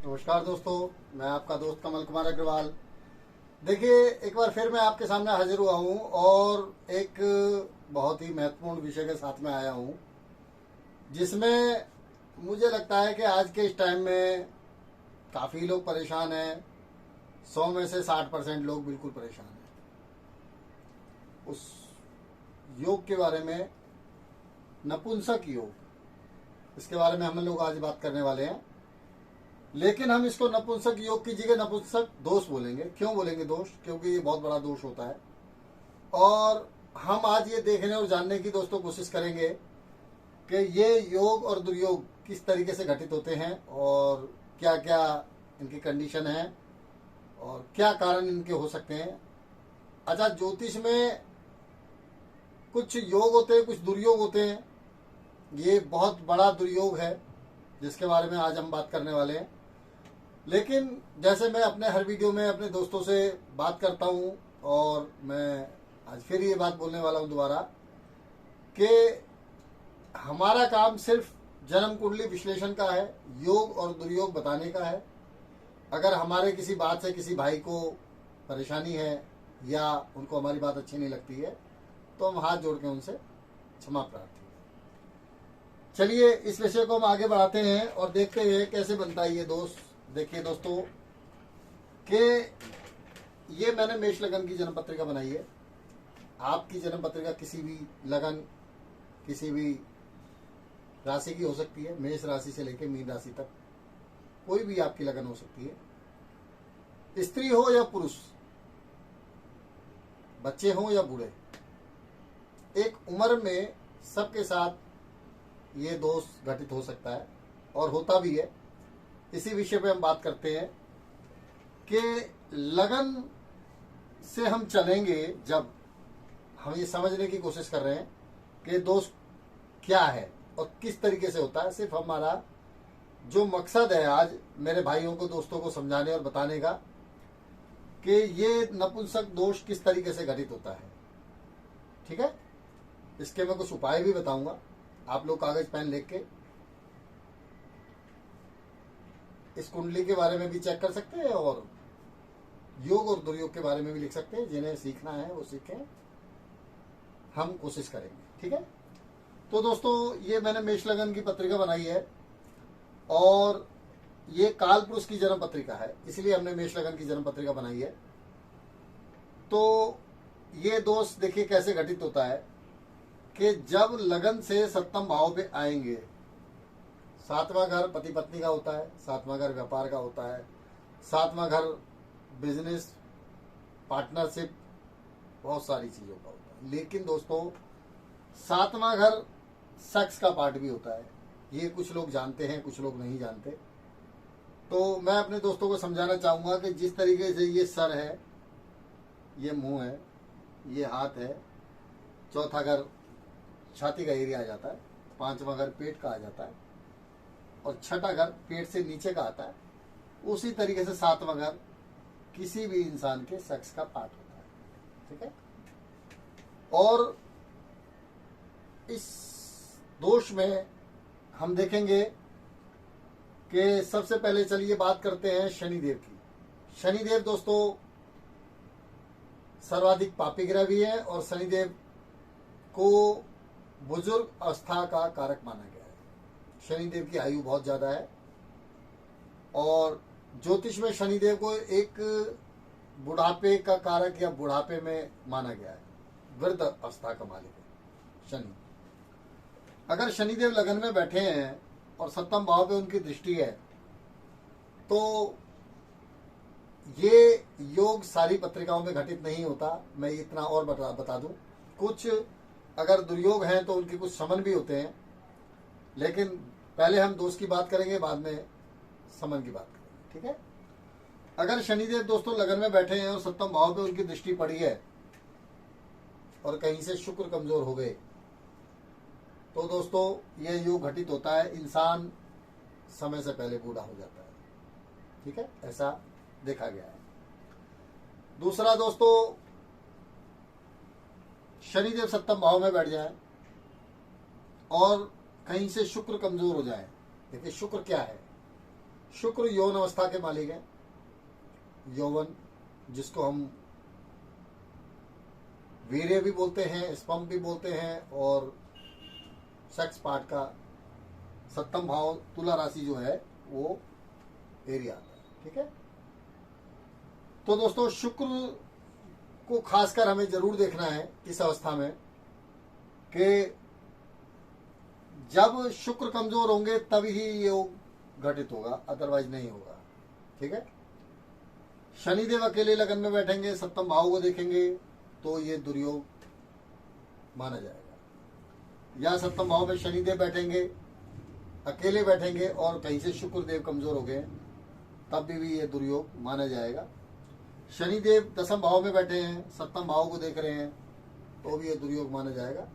नमस्कार दोस्तों, मैं आपका दोस्त कमल कुमार अग्रवाल। देखिए, एक बार फिर मैं आपके सामने हाजिर हुआ हूँ और एक बहुत ही महत्वपूर्ण विषय के साथ में आया हूँ, जिसमें मुझे लगता है कि आज के इस टाइम में काफ़ी लोग परेशान हैं। 100 में से 60% लोग बिल्कुल परेशान हैं। उस योग के बारे में, नपुंसक योग, इसके बारे में हम लोग आज बात करने वाले हैं। लेकिन हम इसको नपुंसक योग की जगह नपुंसक दोष बोलेंगे। क्यों बोलेंगे दोष? क्योंकि ये बहुत बड़ा दोष होता है। और हम आज ये देखने और जानने की दोस्तों कोशिश करेंगे कि ये योग और दुर्योग किस तरीके से घटित होते हैं और क्या क्या इनकी कंडीशन है और क्या कारण इनके हो सकते हैं। अच्छा, ज्योतिष में कुछ योग होते हैं, कुछ दुर्योग होते हैं। ये बहुत बड़ा दुर्योग है जिसके बारे में आज हम बात करने वाले हैं। लेकिन जैसे मैं अपने हर वीडियो में अपने दोस्तों से बात करता हूं, और मैं आज फिर ये बात बोलने वाला हूं दोबारा कि हमारा काम सिर्फ जन्म कुंडली विश्लेषण का है, योग और दुर्योग बताने का है। अगर हमारे किसी बात से किसी भाई को परेशानी है या उनको हमारी बात अच्छी नहीं लगती है तो हम हाथ जोड़ के उनसे क्षमा प्रार्थी। चलिए, इस विषय को हम आगे बढ़ाते हैं और देखते हैं कैसे बनता है ये दोष। देखिए दोस्तों कि ये मैंने मेष लगन की जन्म पत्रिका बनाई है। आपकी जन्म पत्रिका किसी भी लगन, किसी भी राशि की हो सकती है। मेष राशि से लेकर मीन राशि तक कोई भी आपकी लगन हो सकती है। स्त्री हो या पुरुष, बच्चे हो या बूढ़े, एक उम्र में सबके साथ ये दोष घटित हो सकता है और होता भी है। इसी विषय पे हम बात करते हैं कि लगन से हम चलेंगे जब हम ये समझने की कोशिश कर रहे हैं कि दोष क्या है और किस तरीके से होता है। सिर्फ हमारा जो मकसद है आज मेरे भाइयों को, दोस्तों को समझाने और बताने का कि ये नपुंसक दोष किस तरीके से घटित होता है। ठीक है, इसके मैं कुछ उपाय भी बताऊंगा। आप लोग कागज पेन लेके के इस कुंडली के बारे में भी चेक कर सकते हैं और योग और दुर्योग के बारे में भी लिख सकते हैं। जिन्हें सीखना है वो सीखें, हम कोशिश करेंगे। ठीक है, तो दोस्तों ये मैंने मेष लगन की पत्रिका बनाई है और ये काल पुरुष की जन्म पत्रिका है, इसलिए हमने मेष लगन की जन्म पत्रिका बनाई है। तो ये दोष देखिए कैसे घटित होता है कि जब लगन से सप्तम भाव पे आएंगे। सातवां घर पति पत्नी का होता है, सातवां घर व्यापार का होता है, सातवां घर बिजनेस, पार्टनरशिप, बहुत सारी चीजों का होता है। लेकिन दोस्तों सातवां घर सेक्स का पार्ट भी होता है। ये कुछ लोग जानते हैं, कुछ लोग नहीं जानते। तो मैं अपने दोस्तों को समझाना चाहूंगा कि जिस तरीके से ये सर है, ये मुंह है, ये हाथ है, चौथा घर छाती का एरिया आ जाता है, पांचवा घर पेट का आ जाता है और छठा घर पेट से नीचे का आता है। उसी तरीके से सातवां घर किसी भी इंसान के सेक्स का पार्ट होता है। ठीक है, और इस दोष में हम देखेंगे कि सबसे पहले चलिए बात करते हैं शनिदेव की। शनिदेव दोस्तों सर्वाधिक पापी ग्रह भी है और शनिदेव को बुजुर्ग अवस्था का कारक माना गया है। शनिदेव की आयु बहुत ज्यादा है और ज्योतिष में शनिदेव को एक बुढ़ापे का कारक या बुढ़ापे में माना गया है। वृद्ध अवस्था का मालिक है शनि। अगर शनिदेव लगन में बैठे हैं और सप्तम भाव पे उनकी दृष्टि है तो ये योग सारी पत्रिकाओं में घटित नहीं होता। मैं इतना और बता दूं, कुछ अगर दुर्योग हैं तो उनके कुछ समन भी होते हैं। लेकिन पहले हम दोष की बात करेंगे, बाद में समन की बात करेंगे। ठीक है, अगर शनिदेव दोस्तों लगन में बैठे हैं और सप्तम भाव पे उनकी दृष्टि पड़ी है और कहीं से शुक्र कमजोर हो गए तो दोस्तों ये योग घटित होता है। इंसान समय से पहले बूढ़ा हो जाता है। ठीक है, ऐसा देखा गया है। दूसरा दोस्तों, शनिदेव सप्तम भाव में बैठ जाए और कहीं से शुक्र कमजोर हो जाए। देखिए शुक्र क्या है? शुक्र यौन अवस्था के मालिक हैं। यौवन जिसको हम वीर्य भी बोलते हैं, स्पर्म भी बोलते हैं, और सेक्स पार्ट का सप्तम भाव तुला राशि जो है वो एरिया आता है। ठीक है, तो दोस्तों शुक्र को खासकर हमें जरूर देखना है इस अवस्था में कि जब शुक्र कमजोर होंगे तभी ही ये योग घटित होगा, अदरवाइज नहीं होगा। ठीक है, शनिदेव अकेले लगन में बैठेंगे, सप्तम भाव को देखेंगे तो ये दुर्योग माना जाएगा। या सप्तम भाव में शनिदेव बैठेंगे, अकेले बैठेंगे और कहीं से शुक्र देव कमजोर हो गए तब भी ये दुर्योग माना जाएगा। शनिदेव दसम भाव में बैठे हैं, सप्तम भाव को देख रहे हैं तो भी ये दुर्योग माना जाएगा।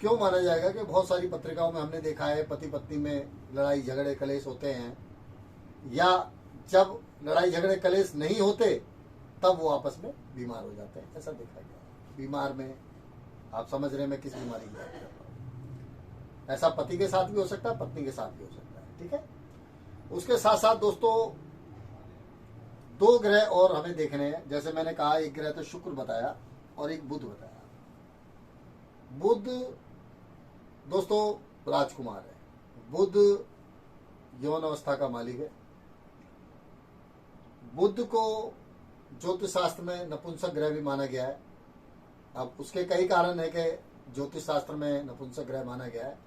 क्यों माना जाएगा कि बहुत सारी पत्रिकाओं में हमने देखा है पति पत्नी में लड़ाई झगड़े कलेश होते हैं, या जब लड़ाई झगड़े कलेश नहीं होते तब वो आपस में बीमार हो जाते हैं। ऐसा देखा गया। बीमार में आप समझ रहे हैं मैं किस बीमारी की बात कर रहा हूं। ऐसा पति के साथ भी हो सकता है, पत्नी के साथ भी हो सकता है। ठीक है, उसके साथ साथ दोस्तों दो ग्रह और हमें देखने हैं। जैसे मैंने कहा एक ग्रह तो शुक्र बताया और एक बुध बताया। बुध दोस्तों राजकुमार है। बुध यौन अवस्था का मालिक है। बुध को ज्योतिष शास्त्र में नपुंसक ग्रह भी माना गया है। अब उसके कई कारण है कि ज्योतिष शास्त्र में नपुंसक ग्रह माना गया है।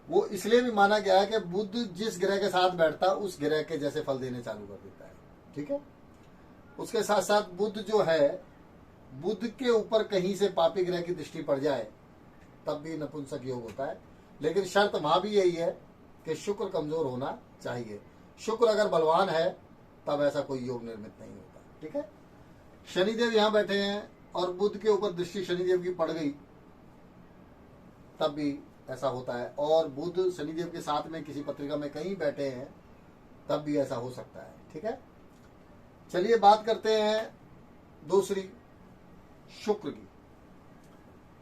वो इसलिए भी माना गया है कि बुध जिस ग्रह के साथ बैठता है उस ग्रह के जैसे फल देने चालू कर देता है। ठीक है, उसके साथ साथ बुध जो है, बुध के ऊपर कहीं से पापी ग्रह की दृष्टि पड़ जाए तब भी नपुंसक योग होता है। लेकिन शर्त वहां भी यही है कि शुक्र कमजोर होना चाहिए। शुक्र अगर बलवान है तब ऐसा कोई योग निर्मित नहीं होता। ठीक है, शनिदेव यहां बैठे हैं और बुध के ऊपर दृष्टि शनिदेव की पड़ गई तब भी ऐसा होता है। और बुध शनिदेव के साथ में किसी पत्रिका में कहीं बैठे हैं तब भी ऐसा हो सकता है। ठीक है, चलिए बात करते हैं दूसरी शुक्र की।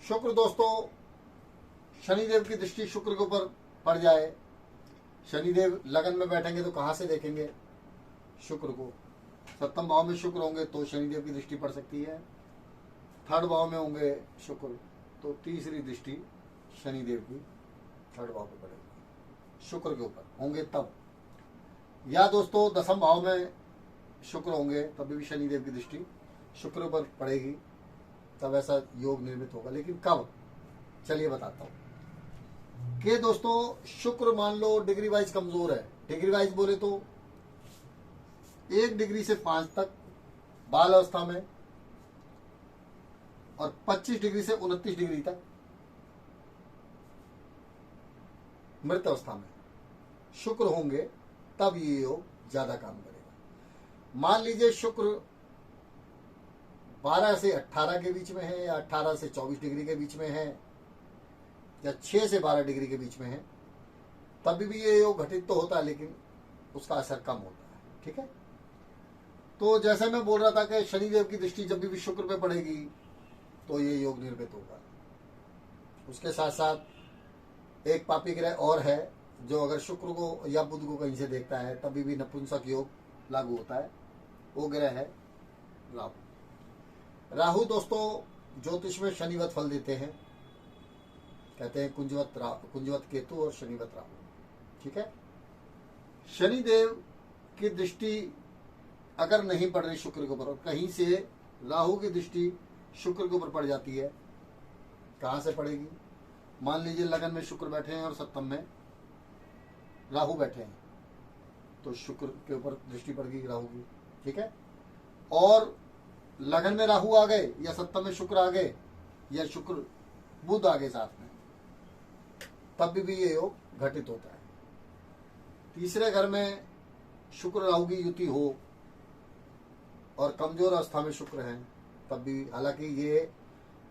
शुक्र दोस्तों शनिदेव की दृष्टि शुक्र के ऊपर पड़ जाए, शनिदेव लगन में बैठेंगे तो कहां से देखेंगे शुक्र को? सप्तम भाव में शुक्र होंगे तो शनिदेव की दृष्टि पड़ सकती है। थर्ड भाव में होंगे शुक्र तो तीसरी दृष्टि शनिदेव की थर्ड भाव पे पड़ेगी, शुक्र के ऊपर होंगे तब। या दोस्तों दसम भाव में शुक्र होंगे तभी भी शनिदेव की दृष्टि शुक्र पर पड़ेगी, तब ऐसा योग निर्मित होगा। लेकिन कब, चलिए बताता हूं कि दोस्तों शुक्र मान लो डिग्री वाइज कमजोर है। डिग्री वाइज बोले तो 1 डिग्री से 5 तक बाल अवस्था में, और 25 डिग्री से 29 डिग्री तक मृत अवस्था में शुक्र होंगे तब ये योग ज्यादा काम करेगा। मान लीजिए शुक्र 12 से 18 के बीच में है, या 18 से 24 डिग्री के बीच में है, या 6 से 12 डिग्री के बीच में है, तब भी ये योग घटित तो होता है लेकिन उसका असर कम होता है। ठीक है, तो जैसे मैं बोल रहा था कि शनिदेव की दृष्टि जब भी शुक्र पे पड़ेगी तो ये योग निर्मित होगा। उसके साथ साथ एक पापी ग्रह और है जो अगर शुक्र को या बुध को कहीं से देखता है तभी भी नपुंसक योग लागू होता है। वो ग्रह है राहु। राहु दोस्तों ज्योतिष में शनिवत फल देते हैं, कहते हैं कुंजवत केतु और शनिवत राहु। ठीक है, शनिदेव की दृष्टि अगर नहीं पड़ रही शुक्र के ऊपर और कहीं से राहु की दृष्टि शुक्र के ऊपर पड़ जाती है, कहां से पड़ेगी? मान लीजिए लगन में शुक्र बैठे हैं और सप्तम में राहु बैठे हैं तो शुक्र के ऊपर दृष्टि पड़ गई राहु की। ठीक है, और लगन में राहु आ गए या सप्तम में शुक्र आ गए या शुक्र बुध आ गए साथ में, तब भी ये योग घटित होता है। तीसरे घर में शुक्र राहु की युति हो और कमजोर अवस्था में शुक्र है तब भी, हालांकि ये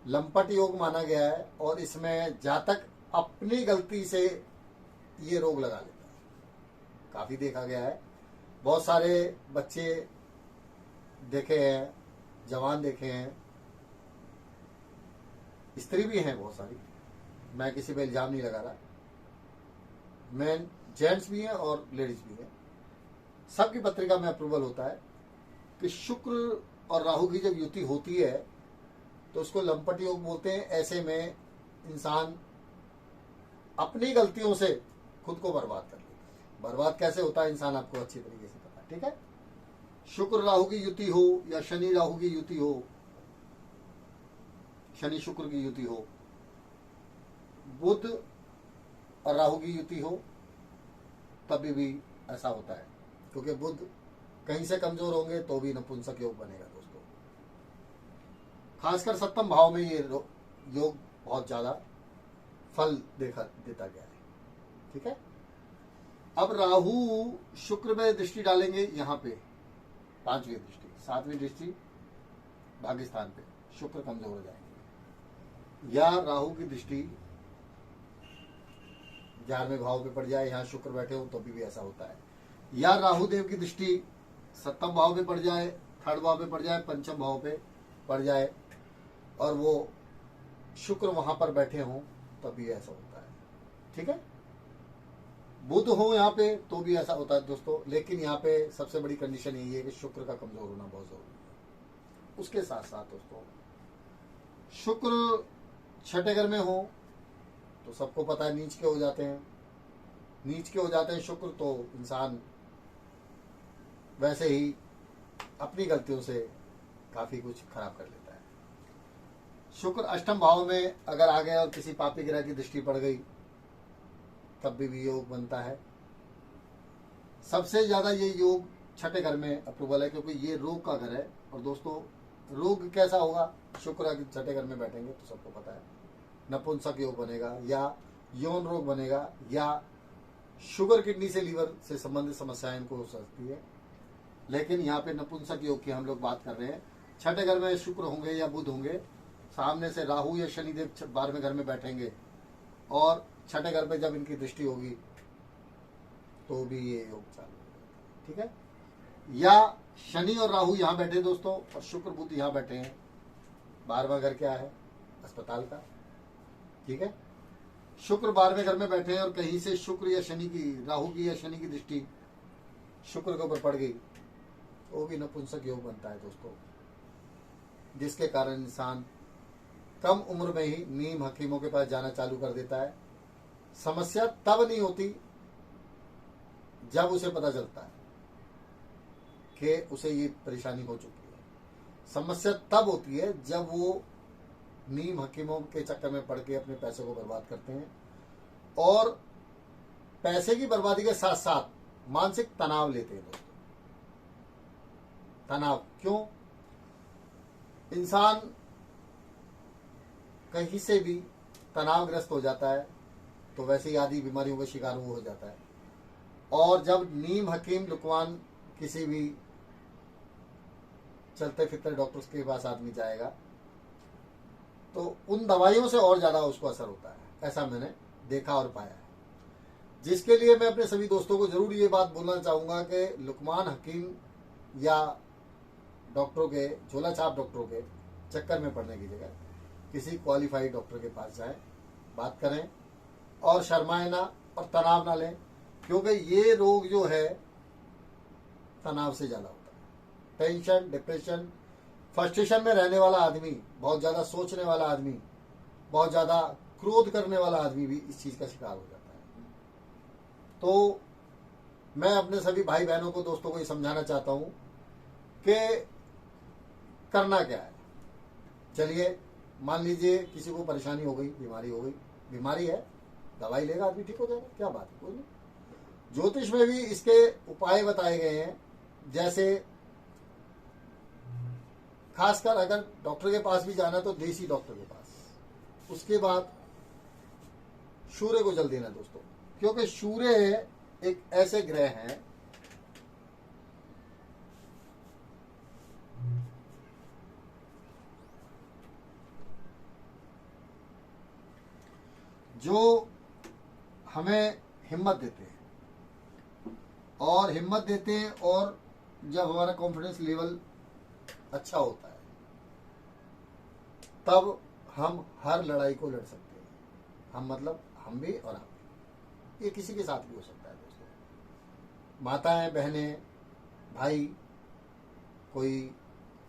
लंपट योग माना गया है और इसमें जातक अपनी गलती से ये रोग लगा लेता है। काफी देखा गया है, बहुत सारे बच्चे देखे हैं, जवान देखे हैं, स्त्री भी हैं बहुत सारी, मैं किसी पे इल्जाम नहीं लगा रहा, मैन जेंट्स भी हैं और लेडीज भी हैं। सबकी पत्रिका में अप्रूवल होता है कि शुक्र और राहु की जब युति होती है तो उसको लंपट योग बोलते हैं। ऐसे में इंसान अपनी गलतियों से खुद को बर्बाद कर लेता है। बर्बाद कैसे होता है इंसान आपको अच्छी तरीके से पता है, ठीक है। शुक्र राहु की युति हो या शनि राहु की युति हो, शनि शुक्र की युति हो, बुध और राहु की युति हो, तभी भी ऐसा होता है, क्योंकि बुध कहीं से कमजोर होंगे तो भी नपुंसक योग बनेगा दोस्तों। खासकर सप्तम भाव में ये योग बहुत ज्यादा फल देता गया है, ठीक है। अब राहु शुक्र में दृष्टि डालेंगे यहां पे, 5वीं दृष्टि, 7वीं दृष्टि भाग्यस्थान पे, शुक्र कमजोर हो जाएंगे। या राहु की दृष्टि 11वें भाव पे पड़ जाए, यहां शुक्र बैठे हो तो भी ऐसा होता है। या राहु देव की दृष्टि 7वें भाव पे पड़ जाए, 3rd भाव पे पड़ जाए, 5वें भाव पे पड़ जाए और वो शुक्र वहां पर बैठे हों तभी ऐसा होता है, ठीक है। बुध हो यहाँ पे तो भी ऐसा होता है दोस्तों। लेकिन यहाँ पे सबसे बड़ी कंडीशन यही है कि शुक्र का कमजोर होना बहुत जरूरी है। उसके साथ साथ दोस्तों शुक्र 6ठे घर में हो तो सबको पता है नीच के हो जाते हैं। नीच के हो जाते हैं शुक्र तो इंसान वैसे ही अपनी गलतियों से काफी कुछ खराब कर लेता है। शुक्र 8वें भाव में अगर आ गया और किसी पापी ग्रह की दृष्टि पड़ गई तब भी योग बनता है। सबसे ज्यादा ये योग 6ठे घर में अप्रूवल है, क्योंकि ये रोग का घर है। और दोस्तों रोग कैसा होगा, शुक्र 6ठे घर में बैठेंगे तो सबको पता है नपुंसक योग बनेगा, या यौन रोग बनेगा, या शुगर किडनी से लीवर से संबंधित समस्याएं इनको हो सकती है। लेकिन यहाँ पे नपुंसक योग की हम लोग बात कर रहे हैं। 6ठे घर में शुक्र होंगे या बुध होंगे, सामने से राहु या शनिदेव 12वें घर में बैठेंगे और 6ठे घर पे जब इनकी दृष्टि होगी तो भी ये योग चालू होगा, ठीक है। या शनि और राहु यहाँ बैठे दोस्तों और शुक्र बुध यहाँ बैठे हैं। 12वां घर क्या है, अस्पताल का, ठीक है। शुक्र 12वें घर में बैठे हैं और कहीं से शुक्र या शनि की, राहु की या शनि की दृष्टि शुक्र के ऊपर पड़ गई तो भी नपुंसक योग बनता है दोस्तों, जिसके कारण इंसान कम उम्र में ही नीम हकीमों के पास जाना चालू कर देता है। समस्या तब नहीं होती जब उसे पता चलता है कि उसे ये परेशानी हो चुकी है। समस्या तब होती है जब वो नीम हकीमों के चक्कर में पड़ के अपने पैसे को बर्बाद करते हैं और पैसे की बर्बादी के साथ साथ मानसिक तनाव लेते हैं दोस्तों। तनाव क्यों, इंसान कहीं से भी तनावग्रस्त हो जाता है तो वैसे ही आदि बीमारियों का शिकार वो हो जाता है। और जब नीम हकीम लुकवान किसी भी चलते फिरते डॉक्टर्स के पास आदमी जाएगा तो उन दवाइयों से और ज्यादा उसको असर होता है, ऐसा मैंने देखा और पाया है। जिसके लिए मैं अपने सभी दोस्तों को जरूर ये बात बोलना चाहूंगा कि लुकमान हकीम या डॉक्टरों के, झोला छाप डॉक्टरों के चक्कर में पड़ने की जगह किसी क्वालिफाइड डॉक्टर के पास जाएं, बात करें और शर्माए ना और तनाव ना लें, क्योंकि ये रोग जो है तनाव से ज्यादा होता है। टेंशन, डिप्रेशन, फ्रस्ट्रेशन में रहने वाला आदमी, बहुत ज्यादा सोचने वाला आदमी, बहुत ज्यादा क्रोध करने वाला आदमी भी इस चीज का शिकार हो जाता है। तो मैं अपने सभी भाई बहनों को, दोस्तों को ये समझाना चाहता हूं कि करना क्या है। चलिए मान लीजिए किसी को परेशानी हो गई, बीमारी हो गई, बीमारी है, दवाई लेगा आदमी ठीक हो जाएगा, क्या बात है, कोई नहीं। ज्योतिष में भी इसके उपाय बताए गए हैं, जैसे खासकर अगर डॉक्टर के पास भी जाना तो देसी डॉक्टर के पास। उसके बाद सूर्य को जल देना दोस्तों, क्योंकि सूर्य एक ऐसे ग्रह हैं जो हमें हिम्मत देते हैं और हिम्मत देते हैं, और जब हमारा कॉन्फिडेंस लेवल अच्छा होता है तब हम हर लड़ाई को लड़ सकते हैं। हम मतलब हम भी और आप भी, ये किसी के साथ भी हो सकता है दोस्तों। माताएं, बहनें, भाई कोई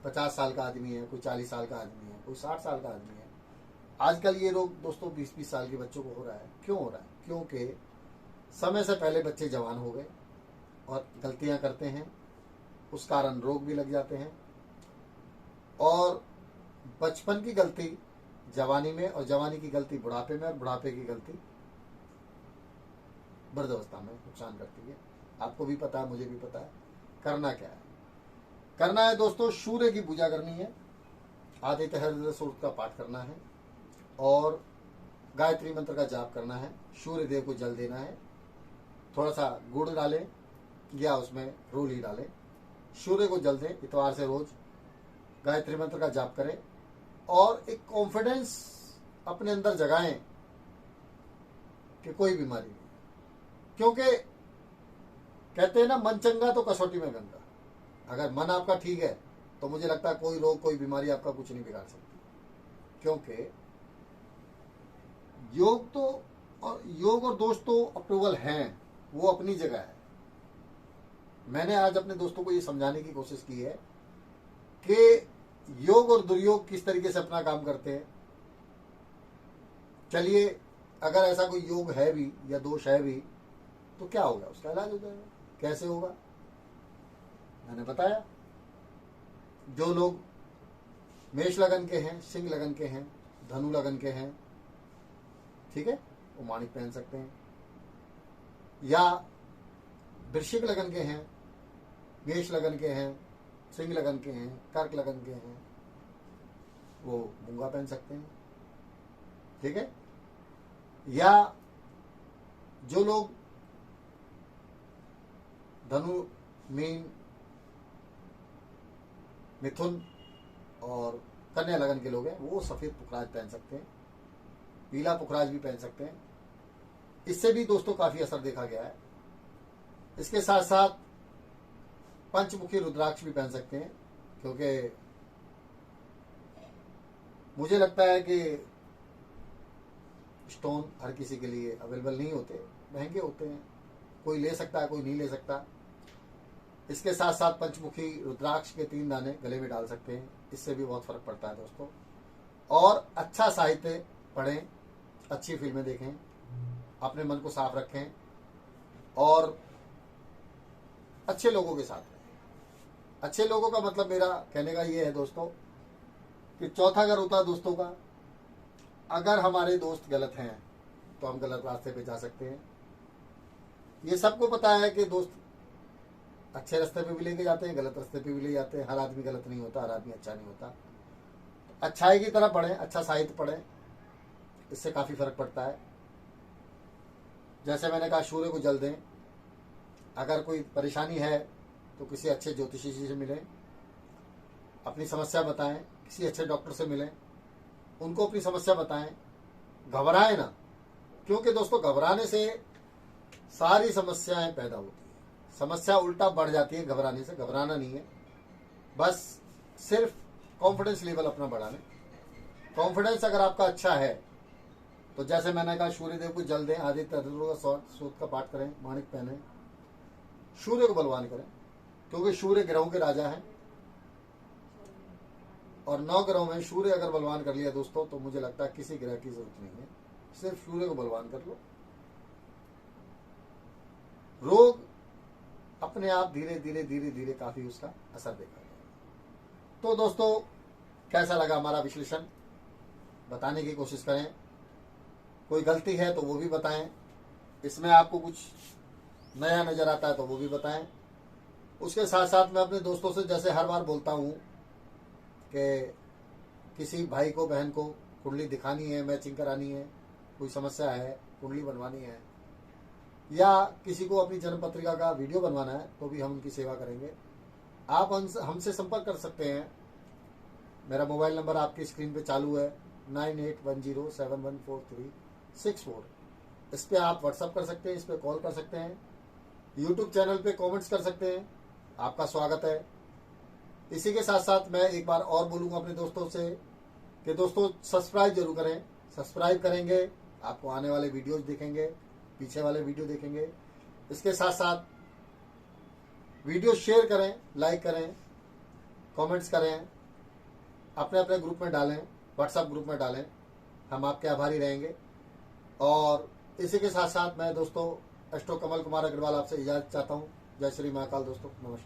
50 साल का आदमी है, कोई 40 साल का आदमी है, कोई 60 साल का आदमी है। आजकल ये रोग दोस्तों 20-20 साल के बच्चों को हो रहा है। क्यों हो रहा है? क्योंकि समय से पहले बच्चे जवान हो गए और गलतियां करते हैं, उस कारण रोग भी लग जाते हैं। और बचपन की गलती जवानी में, और जवानी की गलती बुढ़ापे में, और बुढ़ापे की गलती वृद्धावस्था में नुकसान करती है। आपको भी पता है, मुझे भी पता है। करना क्या है? करना है दोस्तों, सूर्य की पूजा करनी है, आदित्य हृदय सूक्त का पाठ करना है, और गायत्री मंत्र का जाप करना है। सूर्य देव को जल देना है, थोड़ा सा गुड़ डालें या उसमें रोली डालें, सूर्य को जल दें। इतवार से रोज गायत्री मंत्र का जाप करें और एक कॉन्फिडेंस अपने अंदर जगाएं कि कोई बीमारी नहीं। क्योंकि कहते हैं ना, मन चंगा तो कसौटी में गंगा। अगर मन आपका ठीक है तो मुझे लगता है कोई रोग, कोई बीमारी आपका कुछ नहीं बिगाड़ सकती। क्योंकि योग और दोस्त तो अप्रूवल हैं, वो अपनी जगह है। मैंने आज अपने दोस्तों को ये समझाने की कोशिश की है कि योग और दुर्योग किस तरीके से अपना काम करते हैं। चलिए, अगर ऐसा कोई योग है भी या दोष है भी तो क्या होगा, उसका इलाज हो जाएगा। कैसे होगा मैंने बताया। जो लोग मेष लगन के हैं, सिंह लगन के हैं, धनु लगन के हैं, ठीक है, वो माणिक पहन सकते हैं। या वृश्चिक लगन के हैं, मेष लगन के हैं, सिंह लगन के हैं, कर्क लगन के हैं, वो मूंगा पहन सकते हैं, ठीक है। या जो लोग धनु, मीन, मिथुन और कन्या लगन के लोग हैं, वो सफेद पुखराज पहन सकते हैं, पीला पुखराज भी पहन सकते हैं। इससे भी दोस्तों काफी असर देखा गया है। इसके साथ साथ पंचमुखी रुद्राक्ष भी पहन सकते हैं, क्योंकि मुझे लगता है कि स्टोन हर किसी के लिए अवेलेबल नहीं होते, महंगे होते हैं। कोई ले सकता है, कोई नहीं ले सकता। इसके साथ साथ पंचमुखी रुद्राक्ष के 3 दाने गले में डाल सकते हैं, इससे भी बहुत फर्क पड़ता है दोस्तों। और अच्छा साहित्य पढ़ें, अच्छी फिल्में देखें, अपने मन को साफ रखें और अच्छे लोगों के साथ रहें। अच्छे लोगों का मतलब मेरा कहने का ये है दोस्तों कि चौथा घर होता है दोस्तों का। अगर हमारे दोस्त गलत हैं तो हम गलत रास्ते पे जा सकते हैं। ये सबको पता है कि दोस्त अच्छे रास्ते पे भी लेके जाते हैं, गलत रास्ते पे भी ले जाते हैं। हर आदमी गलत नहीं होता, हर आदमी अच्छा नहीं होता। अच्छाई की तरफ पढ़ें, अच्छा साहित्य पढ़ें, इससे काफी फर्क पड़ता है। जैसे मैंने कहा, सूर्य को जल दें। अगर कोई परेशानी है तो किसी अच्छे ज्योतिषी जी से मिलें, अपनी समस्या बताएं, किसी अच्छे डॉक्टर से मिलें, उनको अपनी समस्या बताएं। घबराएं ना, क्योंकि दोस्तों घबराने से सारी समस्याएं पैदा होती है। समस्या उल्टा बढ़ जाती है घबराने से। घबराना नहीं है, बस सिर्फ कॉन्फिडेंस लेवल अपना बढ़ाना। कॉन्फिडेंस अगर आपका अच्छा है तो जैसे मैंने कहा, सूर्य देव को जल दें, आदित्य हृदय सूक्त का पाठ करें, माणिक पहने, सूर्य को बलवान करें, क्योंकि सूर्य ग्रहों के राजा हैं। और 9 ग्रहों में सूर्य अगर बलवान कर लिया दोस्तों, तो मुझे लगता है किसी ग्रह की जरूरत नहीं है, सिर्फ सूर्य को बलवान कर लो। रोग अपने आप धीरे धीरे धीरे धीरे काफी उसका असर देखा गया। तो दोस्तों, कैसा लगा हमारा विश्लेषण, बताने की कोशिश करें। कोई गलती है तो वो भी बताएं, इसमें आपको कुछ नया नजर आता है तो वो भी बताएं। उसके साथ साथ मैं अपने दोस्तों से जैसे हर बार बोलता हूं कि किसी भाई को, बहन को कुंडली दिखानी है, मैचिंग करानी है, कोई समस्या है, कुंडली बनवानी है, या किसी को अपनी जन्म पत्रिका का वीडियो बनवाना है, तो भी हम उनकी सेवा करेंगे। आप हमसे संपर्क कर सकते हैं। मेरा मोबाइल नंबर आपकी स्क्रीन पे चालू है, 9810714364। इस पे आप व्हाट्सअप कर सकते हैं, इस पे कॉल कर सकते हैं, यूट्यूब चैनल पे कमेंट्स कर सकते हैं। आपका स्वागत है। इसी के साथ साथ मैं एक बार और बोलूंगा अपने दोस्तों से कि दोस्तों सब्सक्राइब जरूर करें। सब्सक्राइब करेंगे, आपको आने वाले वीडियोज दिखेंगे, पीछे वाले वीडियो देखेंगे। इसके साथ साथ वीडियो शेयर करें, लाइक करें, कमेंट्स करें, अपने अपने ग्रुप में डालें, व्हाट्सएप ग्रुप में डालें। हम आपके आभारी रहेंगे। और इसी के साथ साथ मैं दोस्तों एस्ट्रो कमल कुमार अग्रवाल आपसे इजाजत चाहता हूँ। जय श्री महाकाल दोस्तों, नमस्कार।